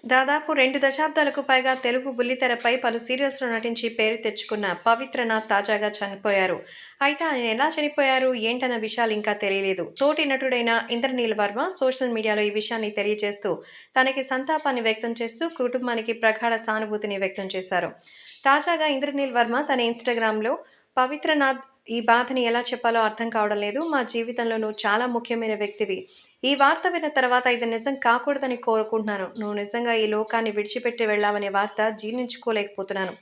దాదాపు 2 దశాబ్దాలకు పైగా తెలుగు బుల్లితెరపై పలు సీరియల్స్‌లో నటించి పేరు తెచ్చుకున్న పవిత్రనాథ్ తాజాగా చనిపోయారు. అయితే ఆయన ఎలా చనిపోయారు, ఏంటన్న విషయాలు ఇంకా తెలియలేదు. తోటి నటుడైన ఇంద్రనీల్ వర్మ సోషల్ మీడియాలో ఈ విషయాన్ని తెలియజేస్తూ తనకి సంతాపాన్ని వ్యక్తం చేస్తూ కుటుంబానికి ప్రగాఢ సానుభూతిని వ్యక్తం చేశారు. తాజాగా ఇంద్రనీల్ వర్మ తన ఇన్‌స్టాగ్రామ్‌లో పవిత్రనాథ్ ఈ బాధని ఎలా చెప్పాలో అర్థం కావడం లేదు. మా జీవితంలో నువ్వు చాలా ముఖ్యమైన వ్యక్తివి. ఈ వార్త విన్న తర్వాత ఇది నిజం కాకూడదని కోరుకుంటున్నాను. నువ్వు నిజంగా ఈ లోకాన్ని విడిచిపెట్టి వెళ్ళావనే వార్త జీర్ణించుకోలేకపోతున్నాను.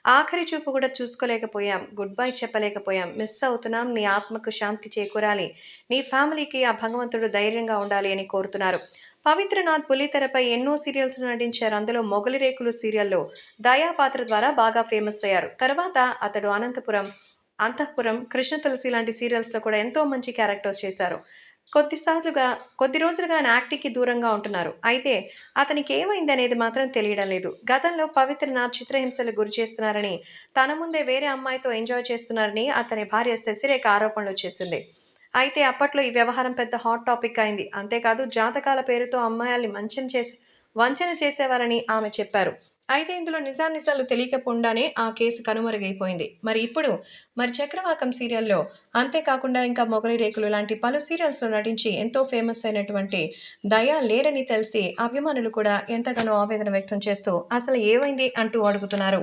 ఆఖరి చూపు కూడా చూసుకోలేకపోయాం. గుడ్ బై చెప్పలేకపోయాం. మిస్ అవుతున్నాం. నీ ఆత్మకు శాంతి చేకూరాలి. నీ ఫ్యామిలీకి ఆ భగవంతుడు ధైర్యంగా ఉండాలి అని కోరుతున్నారు. పవిత్రనాథ్ బుల్లితెరపై ఎన్నో సీరియల్స్‌లో నటించారు. అందులో 'మొగలి రేకులు' సీరియల్‌లో దయా పాత్ర ద్వారా బాగా ఫేమస్ అయ్యారు. తర్వాత అతడు అంతఃపురం, కృష్ణ తులసి లాంటి సీరియల్స్‌లో కూడా ఎంతో మంచి క్యారెక్టర్స్ చేశారు. కొద్ది రోజులుగా ఆయన యాక్టింగ్‌కి దూరంగా ఉంటున్నారు. అయితే అతనికి ఏమైందనేది మాత్రం తెలియడం లేదు. గతంలో పవిత్రనాథ్ చిత్రహింసలకు గురి చేస్తున్నారని, తన ముందే వేరే అమ్మాయితో ఎంజాయ్ చేస్తున్నారని అతని భార్య శశిరేఖ ఆరోపణలు చేసింది. అయితే అప్పట్లో ఈ వ్యవహారం పెద్ద హాట్ టాపిక్ అయింది. అంతేకాదు జాతకాల పేరుతో అమ్మాయిల్ని వంచన చేసేవారని ఆమె చెప్పారు. అయితే ఇందులో నిజానిజాలు తెలియకపోకుండానే ఆ కేసు కనుమరుగైపోయింది. మరి చక్రవాకం సీరియల్‌లో అంతేకాకుండా ఇంకా 'మొగలి రేకులు' లాంటి పలు సీరియల్స్‌లో నటించి ఎంతో ఫేమస్ అయినటువంటి దయ లేరని తెలిసి అభిమానులు కూడా ఎంతగానో ఆవేదన వ్యక్తం చేస్తూ అసలు ఏమైంది అంటూ అడుగుతున్నారు.